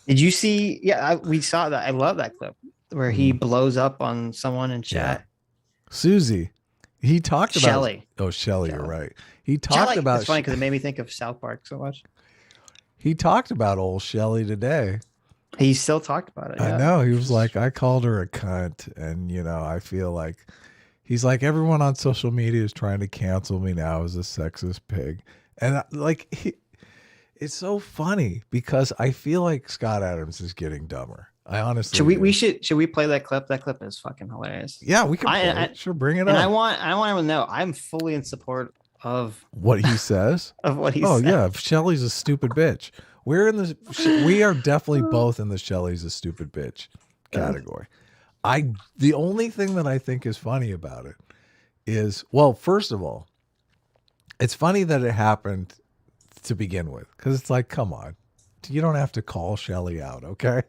Did you see? Yeah, we saw that. I love that clip where he blows up on someone in chat. Susie. He talked about Shelly. Oh, Shelly, you're right. He talked Shelly. about. It's funny because it made me think of South Park so much. He talked about old Shelly today. He still talked about it. Yeah. I know. He was like, I called her a cunt, and I feel like he's like, everyone on social media is trying to cancel me now as a sexist pig, and it's so funny because I feel like Scott Adams is getting dumber. I honestly should we play that clip? That clip is fucking hilarious. Yeah, we can play it. Sure, bring it up. And I want everyone to know I'm fully in support of what he says. Of what he says. Oh yeah, Shelly's a stupid bitch. We are definitely both in the Shelly's a stupid bitch category. The only thing that I think is funny about it is, well, first of all, it's funny that it happened to begin with, because it's like, come on, you don't have to call Shelly out, okay?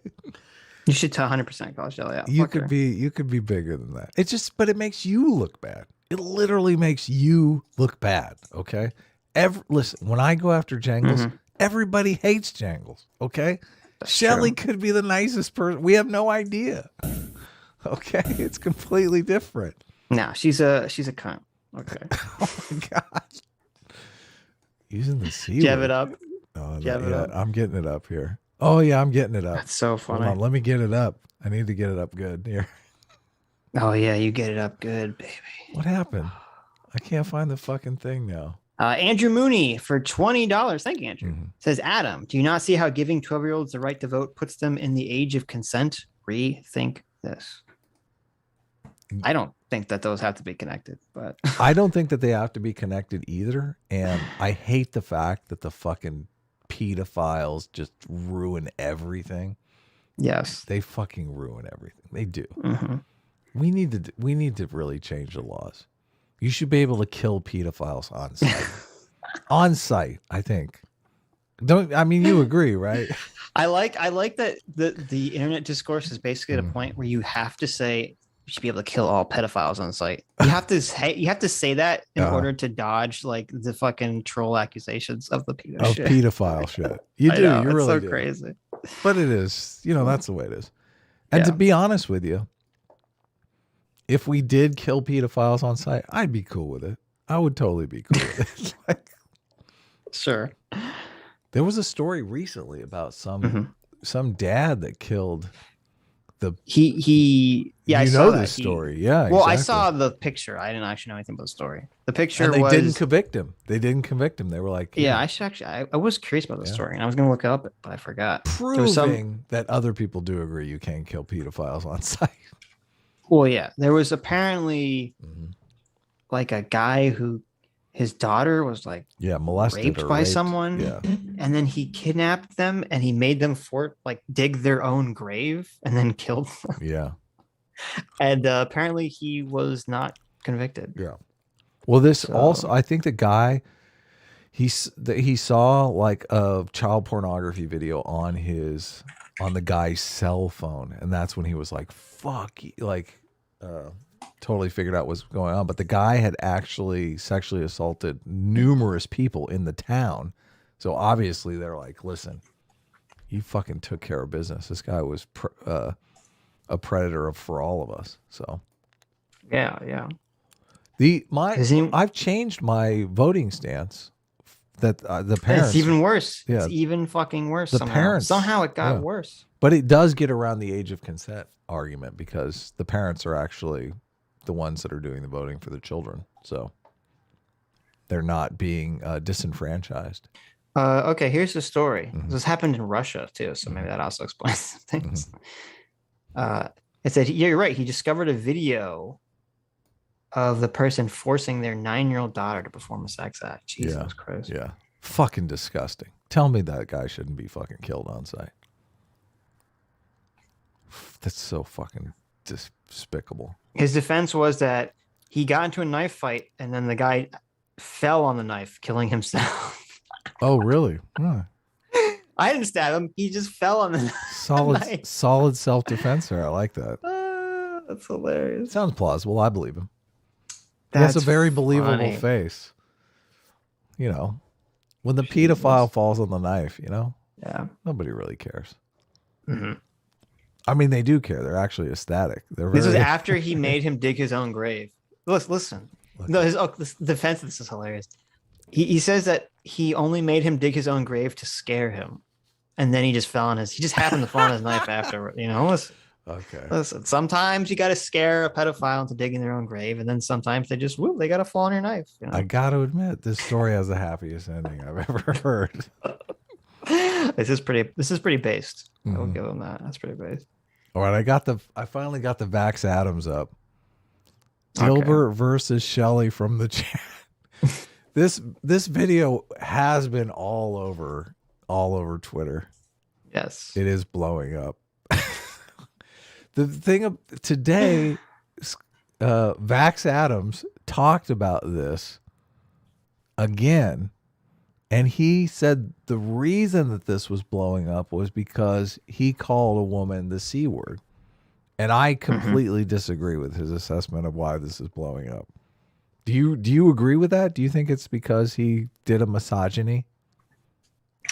You should 100% call Shelly out. You could be bigger than that. But it makes you look bad. It literally makes you look bad, okay? Listen, when I go after Jangles, everybody hates Jangles, okay? Shelly could be the nicest person. We have no idea. Okay? It's completely different. No, she's a cunt. Okay. Oh my God. Using the C Jab word. it up. Oh, I'm getting it up here. Oh yeah, I'm getting it up. That's so funny. Hold on, let me get it up. I need to get it up good here. Oh yeah, you get it up good, baby. What happened? I can't find the fucking thing now. Andrew Mooney for $20. Thank you, Andrew. Says, Adam, do you not see how giving 12-year-olds the right to vote puts them in the age of consent? Rethink this. I don't think that those have to be connected, but I don't think that they have to be connected either. And I hate the fact that the fucking pedophiles just ruin everything. Yes, they fucking ruin everything. They do. We need to really change the laws. You should be able to kill pedophiles on site. On site, I think. You agree, right? I like that the internet discourse is basically at a point where you have to say you should be able to kill all pedophiles on site. You have to say that in order to dodge like the fucking troll accusations of the pedophile shit. You do. You really so do. Crazy. But it is. That's the way it is. And to be honest with you, if we did kill pedophiles on site, I'd be cool with it. I would totally be cool with it. Sure. There was a story recently about some dad that killed the I saw that story. Yeah. Well, exactly. I saw the picture. I didn't actually know anything about the story. The picture and they didn't convict him. They were like, I should actually. I was curious about the story, and I was going to look it up, but I forgot. Proving that other people do agree you can't kill pedophiles on site. Well, yeah, there was apparently like a guy who his daughter was like molested raped by someone, and then he kidnapped them and he made them dig their own grave and then killed them. Yeah, and apparently he was not convicted. Yeah. Well, also, I think the guy he saw like a child pornography video on the guy's cell phone, and that's when he was like, "Fuck," totally figured out what's going on. But the guy had actually sexually assaulted numerous people in the town, so obviously they're like, "Listen, he fucking took care of business. This guy was a predator for all of us." So, yeah. I've changed my voting stance. That the parents, it's even worse. Yeah. It's even fucking worse. Somehow it got worse. But it does get around the age of consent argument because the parents are actually the ones that are doing the voting for the children, so they're not being disenfranchised. Okay, here's the story. This happened in Russia too, so maybe that also explains things. It said, you're right. He discovered a video of the person forcing their 9-year-old daughter to perform a sex act. Jesus Christ. Yeah. Fucking disgusting. Tell me that guy shouldn't be fucking killed on site. That's so fucking despicable. His defense was that he got into a knife fight and then the guy fell on the knife, killing himself. Oh, really? Huh. I didn't stab him. He just fell on the knife. Solid self-defense there. I like that. That's hilarious. Sounds plausible. I believe him. That's a very believable face. When the pedophile falls on the knife, yeah, nobody really cares. Mhm. I mean, they do care. They're actually ecstatic. They're This was very after he made him dig his own grave. Listen. No, this defense of this is hilarious. He says that he only made him dig his own grave to scare him, and then he just he just happened to fall on his knife afterward. okay. Listen. Sometimes you got to scare a pedophile into digging their own grave, and then sometimes they got to fall on your knife. I got to admit, this story has the happiest ending I've ever heard. This is pretty based. I will give him that. That's pretty based. All right, I finally got the Vax Adams up. Dilbert versus Shelly from the chat. This video has been all over Twitter. Yes, it is blowing up. The thing of today, Vax Adams talked about this again, and he said the reason that this was blowing up was because he called a woman the C word. And I completely disagree with his assessment of why this is blowing up. Do you agree with that? Do you think it's because he did a misogyny?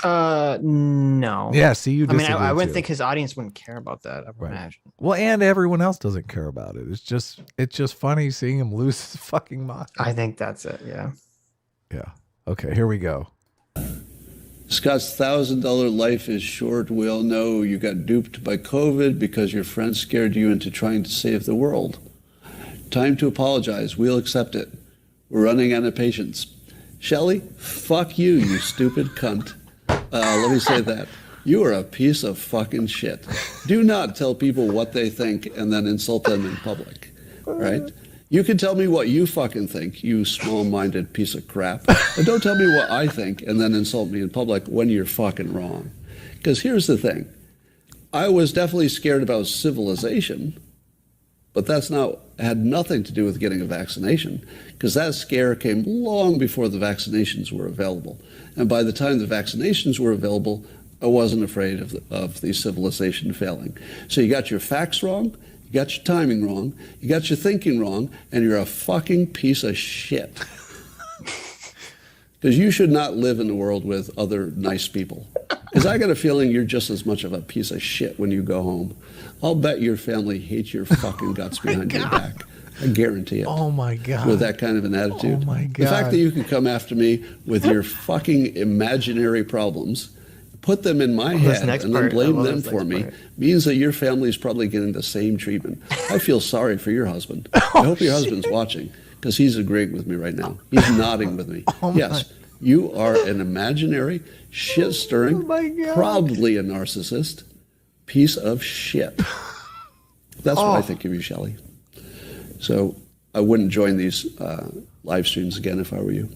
No. Yeah, see, you disagree. I mean, I wouldn't think his audience wouldn't care about that, I would imagine. Well, and everyone else doesn't care about it. It's just funny seeing him lose his fucking mind. I think that's it, yeah. Yeah. Okay, here we go. Scott's $1,000 life is short. We all know you got duped by COVID because your friends scared you into trying to save the world. Time to apologize. We'll accept it. We're running out of patience. Shelley, fuck you, you stupid cunt. Let me say that. You are a piece of fucking shit. Do not tell people what they think and then insult them in public, right? You can tell me what you fucking think, you small-minded piece of crap. But don't tell me what I think and then insult me in public when you're fucking wrong. Because here's the thing. I was definitely scared about civilization, but had nothing to do with getting a vaccination, because that scare came long before the vaccinations were available. And by the time the vaccinations were available, I wasn't afraid of the civilization failing. So you got your facts wrong, you got your timing wrong, you got your thinking wrong, and you're a fucking piece of shit. Because you should not live in the world with other nice people. Because I got a feeling you're just as much of a piece of shit when you go home. I'll bet your family hates your fucking guts behind your back. I guarantee it. Oh my God. With that kind of an attitude. Oh my God. The fact that you can come after me with your fucking imaginary problems, put them in my head, and then blame them for me, means that your family is probably getting the same treatment. I feel sorry for your husband. I hope your husband's watching, because he's agreeing with me right now. He's nodding with me. Yes, you are an imaginary, shit-stirring, probably a narcissist, piece of shit. That's what I think of you, Shelley. So I wouldn't join these live streams again if I were you.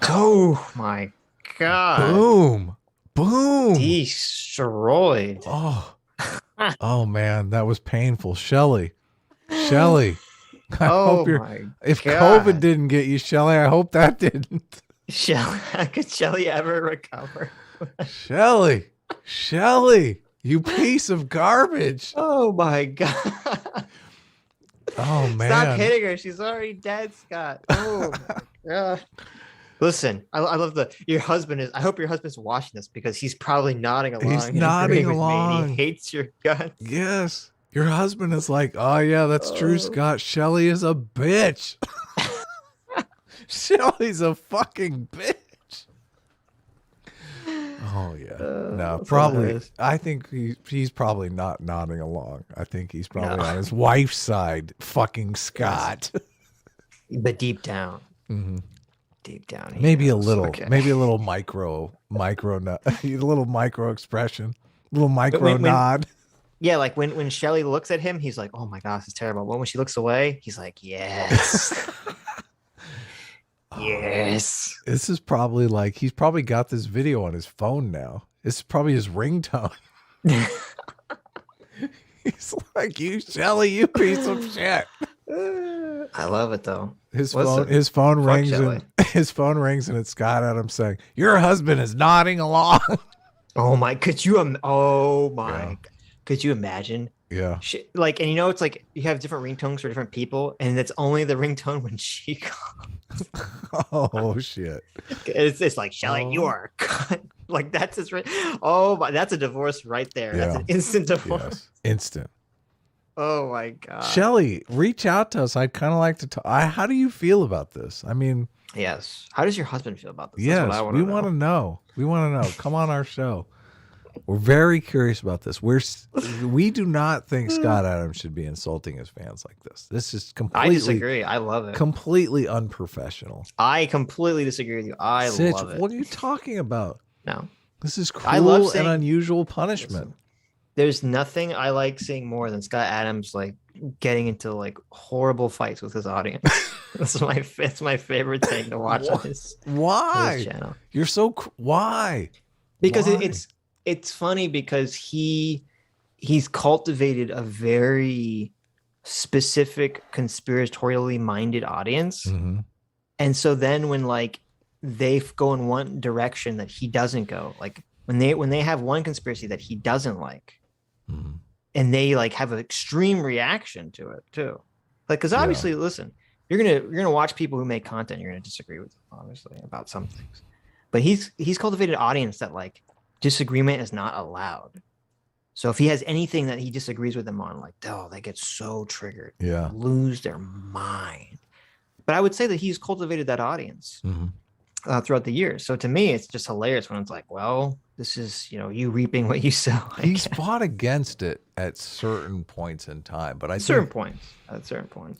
Oh my God. Boom. Boom. Destroyed. Oh man, that was painful. Shelley. If COVID didn't get you, Shelley, I hope that didn't. Could Shelley ever recover? Shelley, you piece of garbage. Oh my God. Oh man. Stop hitting her. She's already dead, Scott. Oh my God. Listen, I love your husband is. I hope your husband's watching this, because he's probably nodding along. He's nodding along. He hates your guts. Yes. Your husband is like, oh yeah, that's true, Scott. Shelley is a bitch. Shelley's a fucking bitch. Oh yeah. No, probably. I think he's probably not nodding along. I think he's probably on his wife's side, fucking Scott. But deep down. Mm-hmm. Deep down. Maybe a little micro, a little micro expression, a little micro nod. Yeah, like when Shelley looks at him, he's like, "Oh my gosh, it's terrible." But when she looks away, he's like, "Yes, yes." This is probably like he's probably got this video on his phone now. It's probably his ringtone. He's like, "You Shelley, you piece of shit." I love it though. His phone rings and it's Scott Adams saying, "Your husband is nodding along." Oh my! Could you? Could you imagine? Yeah. And it's like you have different ringtones for different people, and it's only the ringtone when she calls. Oh shit. It's like, Shelly, you are like that's his right. Oh my, that's a divorce right there. That's an instant divorce. Yes. Instant. Oh my god. Shelly, reach out to us. I'd kind of like to talk. How do you feel about this? I mean, yes. How does your husband feel about this? Yes, That's what we want to know. We want to know. Come on our show. We're very curious about this. We do not think Scott Adams should be insulting his fans like this. This is completely. I disagree. I love it. Completely unprofessional. I completely disagree with you. I Sitch, love it. What are you talking about? No. This is cruel and unusual punishment. Listen, there's nothing I like seeing more than Scott Adams like getting into like horrible fights with his audience. It's my favorite thing to watch on his channel. You're so why? Because it's funny because he's cultivated a very specific conspiratorially minded audience. Mm-hmm. And so then when like they go in one direction that he doesn't go, like when they have one conspiracy that he doesn't like, mm-hmm. and they like have an extreme reaction to it too. Like, because obviously, listen, you're gonna watch people who make content, you're gonna disagree with them, obviously, about some things. But he's cultivated an audience that like disagreement is not allowed. So if he has anything that he disagrees with them on, like, oh, they get so triggered, lose their mind. But I would say that he's cultivated that audience. Mm-hmm. Throughout the years. So to me, it's just hilarious when it's like, well, this is, you reaping what you sow. He's fought against it at certain points in time, but at certain points.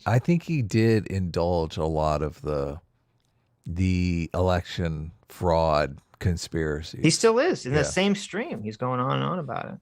I think he did indulge a lot of the election fraud conspiracy. He still is in the same stream. He's going on and on about it.